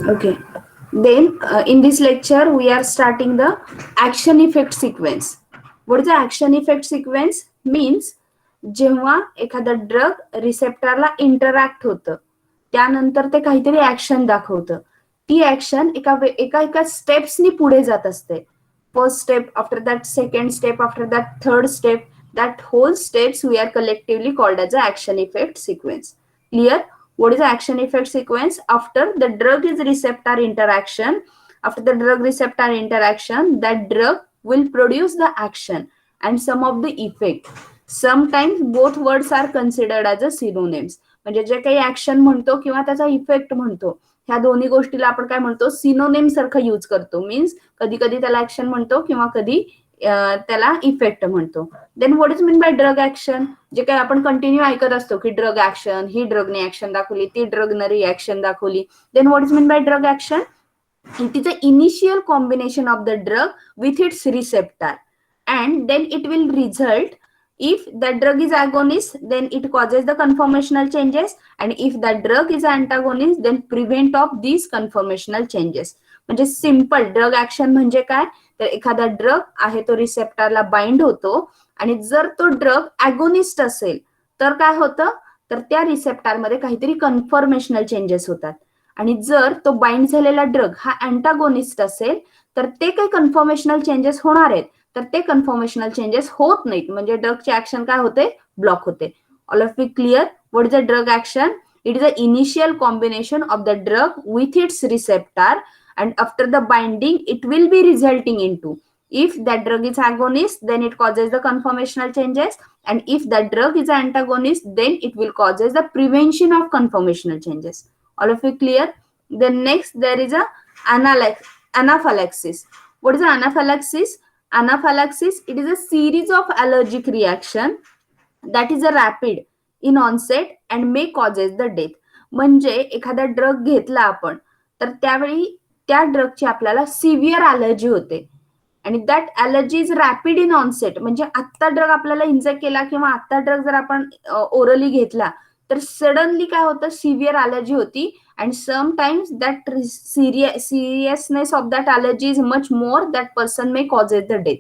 Okay. Then in this lecture, we are starting the action effect sequence. What is the action effect sequence? Means जेव्हा एखादा drug रिसेप्टरला interact होतं त्यानंतर ते काहीतरी action दाखवतं. ती ऍक्शन एका एका एका स्टेप्सनी पुढे जात असते. First step, after that second step, after that third step. That whole steps we are collectively called as the action effect sequence. Clear? What is the action effect sequence? After the drug is receptor interaction, after the drug receptor interaction, that drug will produce the action and some of the effect. Sometimes both words are considered as a synonyms. म्हणजे जे काही action म्हणतो किंवा त्याचा effect म्हणतो ह्या दोन्ही गोष्टीला आपण काय म्हणतो, सिनोनेम सारखं यूज करतो. मीन्स कधी कधी त्याला ऍक्शन म्हणतो किंवा कधी त्याला इफेक्ट म्हणतो. Then what is mean by drug action? जे काही आपण कंटिन्यू ऐकत असतो की ड्रग ऍक्शन, ही ड्रगने ऍक्शन दाखवली, ती ड्रगने रिॲक्शन दाखवली. Then what is mean by drug action? It is the initial combination of the drug with its receptor, and then it will result. If the drug is agonist, then it causes the conformational changes, and if the drug is antagonist, then prevent of these conformational changes. म्हणजे simple drug action म्हणजे काय, तर एखादा drug आहे तो रिसेप्टरला bind होतो आणि जर तो ड्रग ऍगोनिस्ट असेल तर काय होतं, तर त्या रिसेप्टरमध्ये काहीतरी कन्फर्मेशनल चेंजेस होतात. आणि जर तो बाइंड झालेला ड्रग हा अँटागोनिस्ट असेल तर ते काही कन्फर्मेशनल चेंजेस होणार आहेत, तर ते कन्फर्मेशनल चेंजेस होत नाहीत. म्हणजे ड्रगचे ऍक्शन काय होते, ब्लॉक होते. All of you clear? What is the drug action? It is the initial combination of the drug with its receptor, and after the binding it will be resulting into, if that drug is agonist then it causes the conformational changes, and if that drug is antagonist then it will causes the prevention of conformational changes. All of you clear? Then next there is a anaphylaxis. What is anaphylaxis? Anaphylaxis, it is a series of allergic reaction that is a rapid in onset and may causes the death. म्हणजे एखादा drug घेतला आपण तर त्यावेळी त्या ड्रगची आपल्याला severe allergy होते आणि that allergy is rapid in onset. म्हणजे आत्ता ड्रग आपल्याला इंजेक्ट केला किंवा आत्ता ड्रग जर आपण ओरली घेतला तर सडनली काय होतं, सिव्हिअर अलर्जी होती. And sometimes that seriousness of that allergy is much more, that person may causes the death.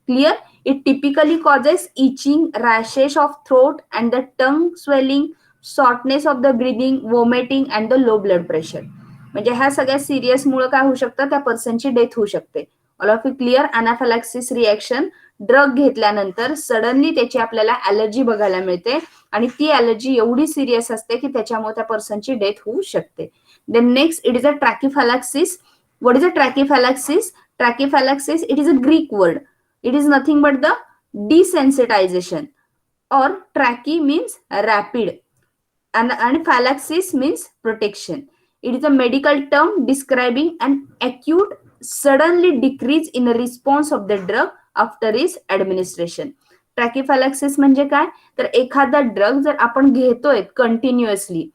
Clear? It typically causes itching, rashes of throat and the tongue swelling, shortness of the breathing, vomiting and the low blood pressure. म्हणजे ह्या सगळ्या serious मुळे काय होऊ शकतं, त्या पर्सनची death होऊ शकते. All of you clear? Anaphylaxis reaction, drug घेतल्यानंतर सडनली त्याची आपल्याला अलर्जी बघायला मिळते आणि ती अलर्जी एवढी सिरियस असते की त्याच्यामुळे त्या पर्सनची डेथ होऊ शकते. Then next it is a tachyphylaxis. What is a tachyphylaxis? Trachyphylaxis, it is a Greek word. It is nothing but the desensitization, or trachy means rapid and phylaxis means protection. It is a medical term describing an acute suddenly decrease in the response of the drug after its administration. ट्रॅकिफॅलॅक्सिस म्हणजे काय, तर एखादा drug जर आपण घेतोय continuously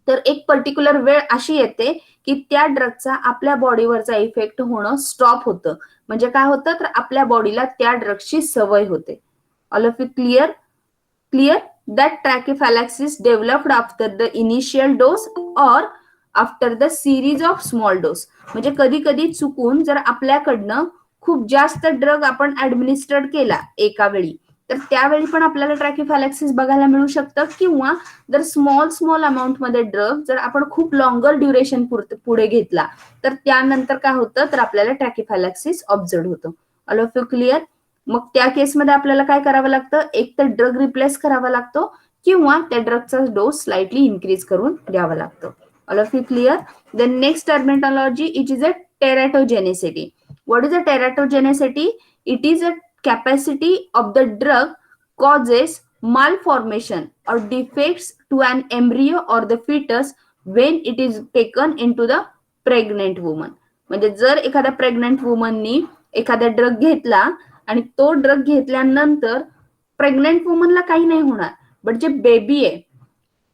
तर एक particular वेळ अशी येते की त्या ड्रगचा आपल्या बॉडीवरचा इफेक्ट होणं स्टॉप होतं. म्हणजे काय होतं, तर आपल्या बॉडीला त्या ड्रगची सवय होते. All of you clear? Clear? That tachyphylaxis developed after the initial dose or after the series of small dose. म्हणजे कधी कधी चुकून जर आपल्याकडनं खूप जास्त ड्रग आपण ऍडमिनिस्ट्रेट केला एका वेळी तर त्यावेळी पण आपल्याला ट्रॅकिफॅलॅक्सिस बघायला मिळू शकतं, किंवा जर स्मॉल अमाऊंट मध्ये ड्रग जर आपण खूप लॉंगर ड्युरेशन पुढे घेतला तर त्यानंतर काय होतं, तर आपल्याला ट्रॅकिफॅलॅक्सिस ऑब्झर्व होतं. All of you clear? मग त्या केसमध्ये आपल्याला काय करावं लागतं, एक तर ड्रग रिप्लेस करावा लागतो किंवा त्या ड्रगचा डोस स्लाइटली इन्क्रीज करून द्यावा लागतो. All of you clear? Then next terminology, it is a teratogenicity. What is a teratogenicity? It is a capacity of the drug causes malformation or defects to an embryo or the fetus when it is taken into the pregnant woman. म्हणजे जर एखाद्या pregnant वुमननी एखादा drug घेतला आणि तो drug घेतल्यानंतर pregnant वुमनला काही नाही होणार, बट जे बेबी आहे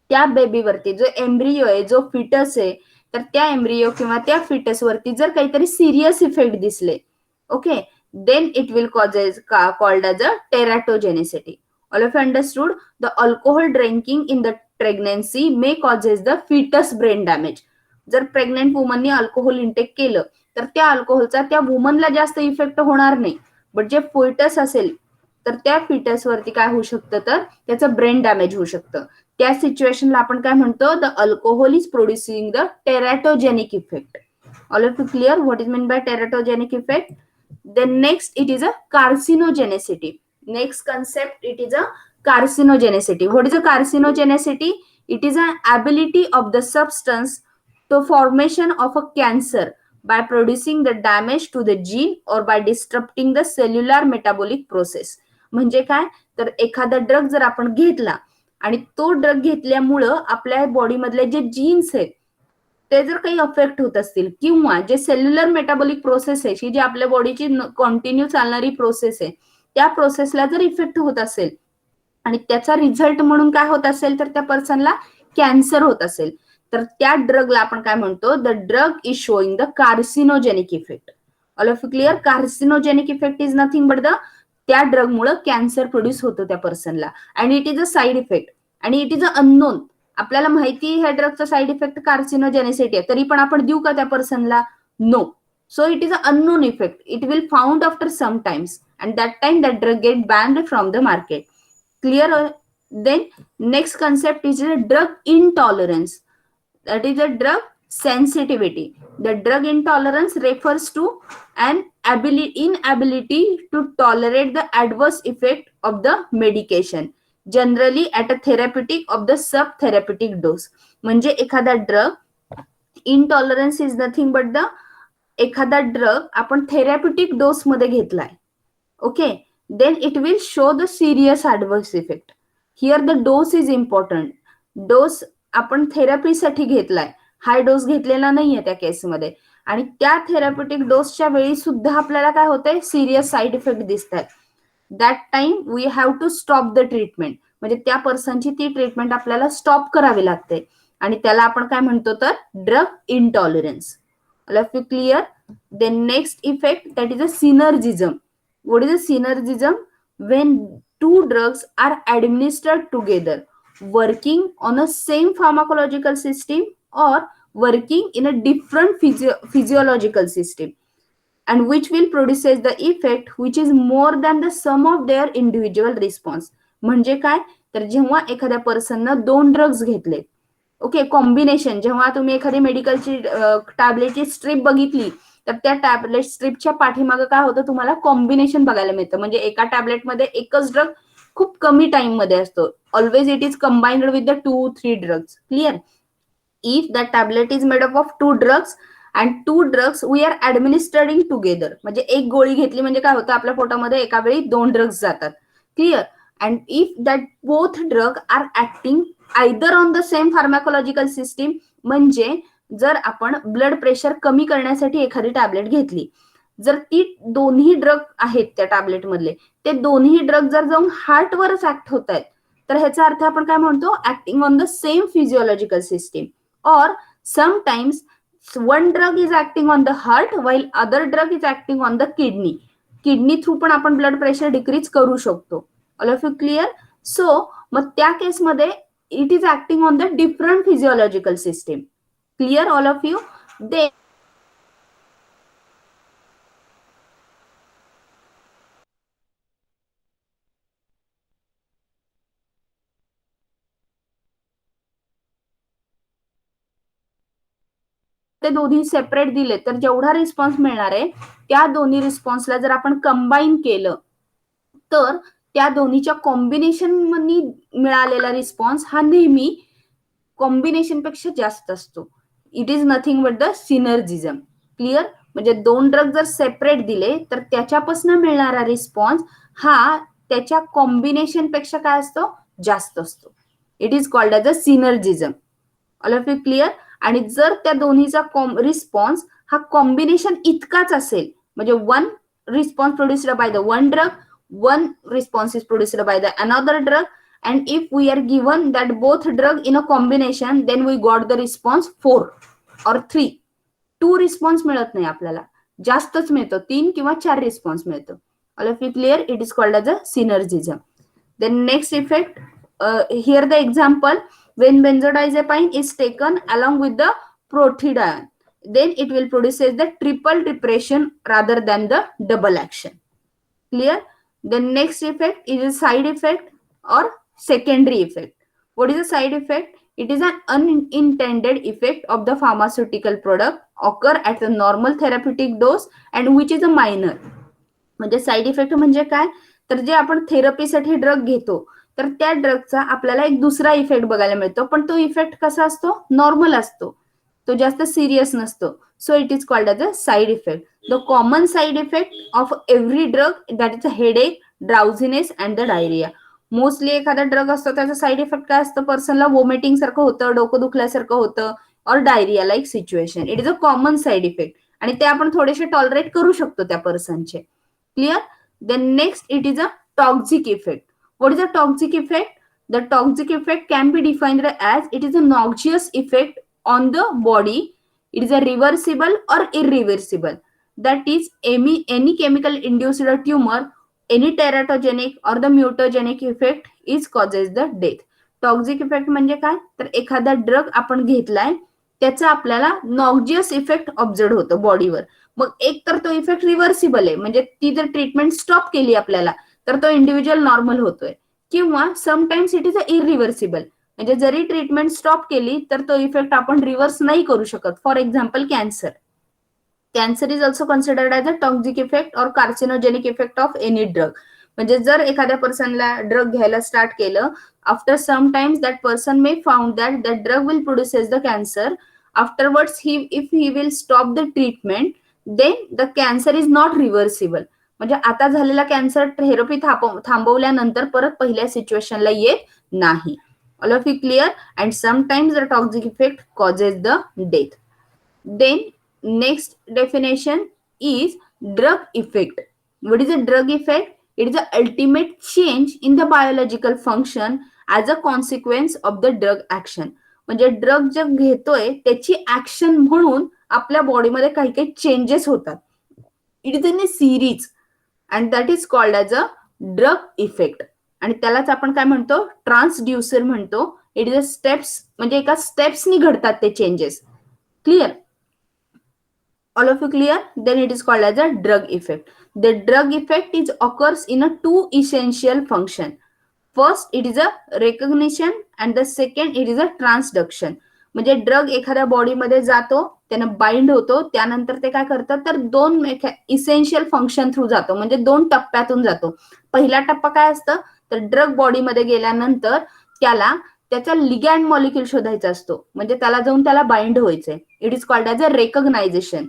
त्या बेबीवरती, जो एम्ब्रियो आहे, जो फिटस आहे, तर त्या एम्ब्रियो किंवा त्या फिटसवरती जर काहीतरी सिरियस इफेक्ट दिसले, okay, then it will causes called as a teratogenicity. All of you understood? The alcohol drinking in the pregnancy may causes the fetus brain damage. जर प्रेग्नेंट वुमननी अल्कोहोल इंटेक केलं तर त्या अल्कोहोलचा त्या वुमनला जास्त इफेक्ट होणार नाही, but जे फिटस असेल तर त्या फिटसवरती काय होऊ शकतं, तर त्याचं ब्रेन डॅमेज होऊ शकतं. त्या सिच्युएशनला आपण काय म्हणतो, the alcohol is producing the teratogenic effect. All of you clear what is mean by teratogenic effect? Then next it is a carcinogenicity. Next concept, it is a carcinogenicity. What is a carcinogenicity? It is an ability of the substance to formation of a cancer by producing the damage to the gene or by disrupting the cellular metabolic process. म्हणजे काय, तर एखादा drug जर आपण घेतला आणि तो drug घेतल्यामुळं आपल्या बॉडीमधले जे जीन्स आहेत ते जर काही अफेक्ट होत असतील किंवा जे सेल्युलर मेटाबॉलिक प्रोसेस आहे, जी आपल्या बॉडीची कंटिन्यू चालणारी प्रोसेस आहे, त्या प्रोसेसला जर इफेक्ट होत असेल आणि त्याचा रिझल्ट म्हणून काय होत असेल, तर त्या पर्सनला कॅन्सर होत असेल, तर त्या ड्रगला आपण काय म्हणतो, the drug is showing the carcinogenic effect. All of you clear? Carcinogenic effect is nothing but the त्या ड्रगमुळे कॅन्सर प्रोड्यूस होतो त्या पर्सनला, and it is a side effect आणि इट इज अ अननोन. आपल्याला माहिती ह्या ड्रगचा साईड इफेक्ट कार्सिनोजेनिसिटी आहे, तरी पण आपण देऊ का त्या पर्सनला? No. So it is a unknown effect. It will found after some times and that time that drug get banned from the market. Clear? Then next concept is a drug intolerance. That is a drug sensitivity. The drug intolerance refers to an inability to tolerate the adverse effect of the medication, generally at a therapeutic of the sub therapeutic dose. म्हणजे एखादा drug, intolerance is nothing but the एखादा drug आपण therapeutic dose मध्ये घेतलाय, okay, then it will show the serious adverse effect. Here the dose is important. Dose आपण थेरपीसाठी घेतलाय, हाय dose घेतलेला नाहीये त्या केसमध्ये, आणि त्या थेरॅप्युटिक डोसच्या वेळी सुद्धा आपल्याला काय होतंय, सिरियस साईड इफेक्ट दिसत आहेत. That time we have to stop the treatment. म्हणजे त्या पर्सनची ती ट्रीटमेंट आपल्याला स्टॉप करावी लागते आणि त्याला आपण काय म्हणतो, तर drug intolerance. All of you clear? Then next effect, that is a synergism. What is a synergism? When two drugs are administered together working on a same pharmacological system or working in a different physiological system and which will produces the effect which is more than the sum of their individual response. म्हणजे काय, तर जेव्हा एखाद्या पर्सननं 2 drugs घेतले, okay, combination, जेव्हा तुम्ही एखादी मेडिकलची टॅबलेटची strip बघितली तर त्या टॅबलेट स्ट्रीपच्या पाठीमागे काय होतं, तुम्हाला कॉम्बिनेशन बघायला मिळतं. म्हणजे एका टॅबलेटमध्ये एकच ड्रग खूप कमी टाइम मध्ये असतो. Always it is combined with the 2-3 drugs. Clear? if that tablet is made up of 2 drugs and 2 drugs we are administering together, म्हणजे एक गोळी घेतली म्हणजे काय होतं, आपल्या पोटामध्ये एका वेळी 2 ड्रग्स जातात. Clear? And if that both drug are acting either on the same pharmacological system, म्हणजे जर आपण ब्लड प्रेशर कमी करण्यासाठी एखादी टॅबलेट घेतली, जर ती दोन्ही ड्रग आहेत त्या टॅबलेट मधले, ते दोन्ही ड्रग जर जाऊन हार्टवरच ऍक्ट होत आहेत, तर ह्याचा अर्थ आपण काय म्हणतो, acting on the same physiological system. Or sometimes one drug is acting on the heart while other drug is acting on the kidney. Kidney through पण आपण ब्लड प्रेशर डिक्रीज करू शकतो. All of you clear? So मग त्या केसमध्ये it is acting on the different physiological system. Clear all of you? They ते दोन्ही separate दिले तर जेवढा रिस्पॉन्स मिळणार आहे त्या दोन्ही रिस्पॉन्सला जर आपण कंबाईन केलं तर त्या दोन्हीच्या कॉम्बिनेशन मिळालेला रिस्पॉन्स हा नेहमी कॉम्बिनेशन पेक्षा जास्त असतो. It is nothing but the synergism. Clear? म्हणजे 2 ड्रग जर सेपरेट दिले तर त्याच्यापासून मिळणारा रिस्पॉन्स हा त्याच्या कॉम्बिनेशन पेक्षा काय असतो, जास्त असतो. It is called as a synergism. All of you clear? आणि जर त्या दोन्हीचा रिस्पॉन्स हा कॉम्बिनेशन इतकाच असेल, म्हणजे 1 response produced by the 1 drug, 1 response is produced by the another drug, and if we are given that both drug in a combination then we got the response 4 or 3. 2 response मिळत नाही आपल्याला, जास्तच मिळतो, 3 किंवा 4 response मिळतो. All of you clear? It is called as a synergism. Then next effect, here the example, when benzodiazepine is taken along with the prothidine, then it will produces the triple depression rather than the double action. Clear? The next effect is a side effect or secondary effect. What is a side effect? It is an unintended effect of the pharmaceutical product occur at the normal therapeutic dose and which is a minor. म्हणजे side effect म्हणजे काय, तर जे आपण थेरपीसाठी drug घेतो तर त्या ड्रगचा आपल्याला एक दुसरा इफेक्ट बघायला मिळतो, पण तो इफेक्ट कसा असतो, नॉर्मल असतो, तो जास्त सिरियस नसतो. So it is called as a side effect. The common side effect of every drug that is a headache, drowsiness and the diarrhoea. Mostly एखादा ड्रग असतो त्याचा साईड इफेक्ट काय असतं, पर्सनला वॉमिटिंग सारखं होतं, डोकं दुखल्यासारखं होतं, और diarrhoea like situation. It is a common side effect आणि ते आपण थोडेसे टॉलरेट करू शकतो त्या पर्सनचे. Clear? Then next it is a toxic effect. What is a toxic effect? The toxic effect can be defined as it is a noxious effect on the body. It is a reversible or irreversible. That is any chemical induced tumor, any teratogenic or the mutagenic effect is causes the death. Toxic effect म्हणजे काय, तर एखादा drug आपण घेतलाय त्याचा आपल्याला नॉक्जियस effect observe होतो बॉडीवर. मग एक तर तो इफेक्ट रिव्हर्सिबल आहे, म्हणजे ती जर ट्रीटमेंट स्टॉप केली आपल्याला तर तो इंडिव्हिज्युअल नॉर्मल होतोय, किंवा sometimes it is a irreversible, म्हणजे जरी ट्रीटमेंट स्टॉप केली तर तो इफेक्ट आपण रिव्हर्स नाही करू शकत. For example cancer. Cancer is also considered as a toxic effect और carcinogenic effect of any drug. म्हणजे जर एखाद्या पर्सनला ड्रग घ्यायला स्टार्ट केलं, after some times that person may found that that drug will produces the cancer. Afterwards if he will stop the treatment then the cancer is not reversible. म्हणजे आता झालेला cancer therapy थांबवल्यानंतर परत पहिल्या सिच्युएशनला येत नाही. All of you clear? And sometimes the toxic effect causes the death. Then next definition is drug effect. What is a drug effect? It is the ultimate change in the biological function as a consequence of the drug action. म्हणजे drug जे घेतोय त्याची action म्हणून आपल्या बॉडीमध्ये काही काही changes होतात. It is in A series and that is called as a drug effect. आणि त्यालाच आपण काय म्हणतो, ट्रान्सड्युसर म्हणतो. इट इज अ स्टेप्स, म्हणजे एका स्टेप्सनी घडतात ते changes. Clear? All of you clear? Then it is called as a drug effect. The drug effect is occurs in a two essential function. First it is a recognition and the second it is a transduction. म्हणजे drug एखाद्या बॉडीमध्ये जातो, त्यानं bind होतो, त्यानंतर ते काय करतात तर दोन इसेन्शियल फंक्शन थ्रू जातो, म्हणजे दोन टप्प्यातून जातो. पहिला टप्पा काय असतं, तर ड्रग बॉडीमध्ये गेल्यानंतर त्याला त्याचा लिगॅन्ड मॉलिक्यूल शोधायचा असतो, म्हणजे त्याला जाऊन त्याला बाइंड व्हायचंय. It is called as a recognisation.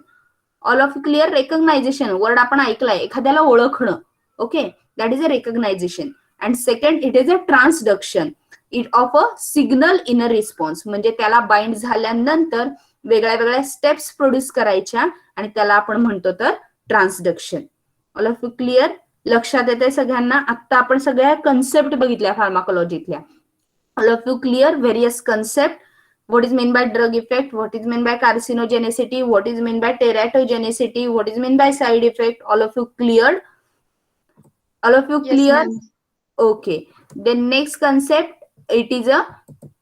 All of clear? Recognisation word आपण ऐकलाय, एखाद्याला ओळखणं. Okay, that is a recognisation. And second it is a transduction it of a signal in a response. म्हणजे त्याला बाइंड झाल्यानंतर वेगळ्या वेगळ्या स्टेप्स प्रोड्यूस करायच्या आणि त्याला आपण म्हणतो तर ट्रान्सडक्शन. All of clear? लक्षात येते सगळ्यांना? आता आपण सगळ्या कन्सेप्ट बघितल्या फार्माकोलॉजीतल्या. All of you clear? Various concept. What is mean by drug effect? What is mean by carcinogenicity? What is mean by teratogenicity? What is mean by side effect? All of you cleared? All of you clear? Yes, Okay. The next concept, it is a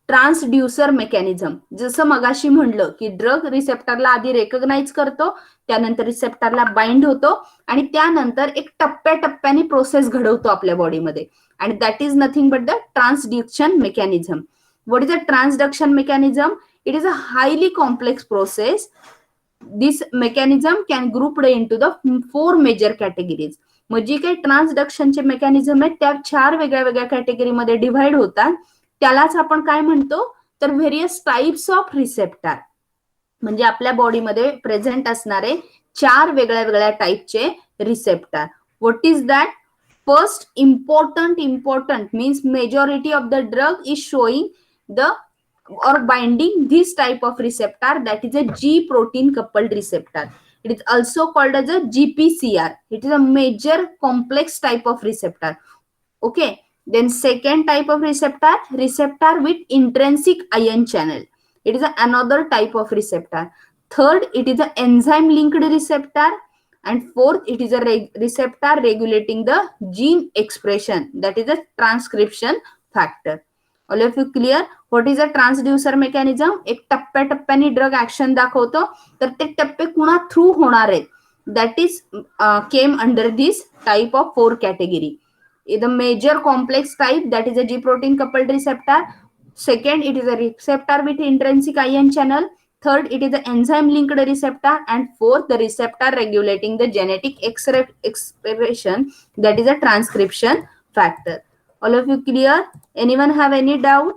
transducer mechanism. जसं मगाशी म्हणलं की drug रिसेप्टरला आधी recognise करतो, त्यानंतर रिसेप्टरला bind होतो आणि त्यानंतर एक टप्प्याटप्प्याने प्रोसेस घडवतो आपल्या बॉडीमध्ये. आणि that is nothing but the transduction mechanism. What is a transduction mechanism? It is a highly complex process. This mechanism can grouped into the four major categories. मग जी काही ट्रान्सडक्शनचे मेकॅनिझम आहेत त्या चार वेगळ्या वेगळ्या कॅटेगरीमध्ये डिव्हाइड होतात. त्यालाच आपण काय म्हणतो तर व्हेरियस टाइप्स ऑफ रिसेप्टर. म्हणजे आपल्या बॉडीमध्ये प्रेझेंट असणारे चार वेगळ्या वेगळ्या टाइपचे receptor. What is that? First important means majority of the drug is showing the or binding this type of receptor, that is a G protein coupled receptor. It is also called as a GPCR. It is a major complex type of receptor. Okay. Then second type of receptor with intrinsic ion channel. It is another type of receptor. Third, it is an enzyme linked receptor. And fourth, it is a receptor regulating the gene expression, that is a transcription factor. All of you clear? What is a transducer mechanism? एक टप्प्याटप्प्याने drug action दाखवतो, तर ते टप्पे कुणा through होणार आहेत? That is came under this type of 4 category. The major complex type, that is a G protein coupled receptor. Second, it is a receptor with intrinsic ion channel. Third, it is the enzyme linked receptor. And fourth, the receptor regulating the genetic expression, that is a transcription factor. All of you clear? Anyone have any doubt?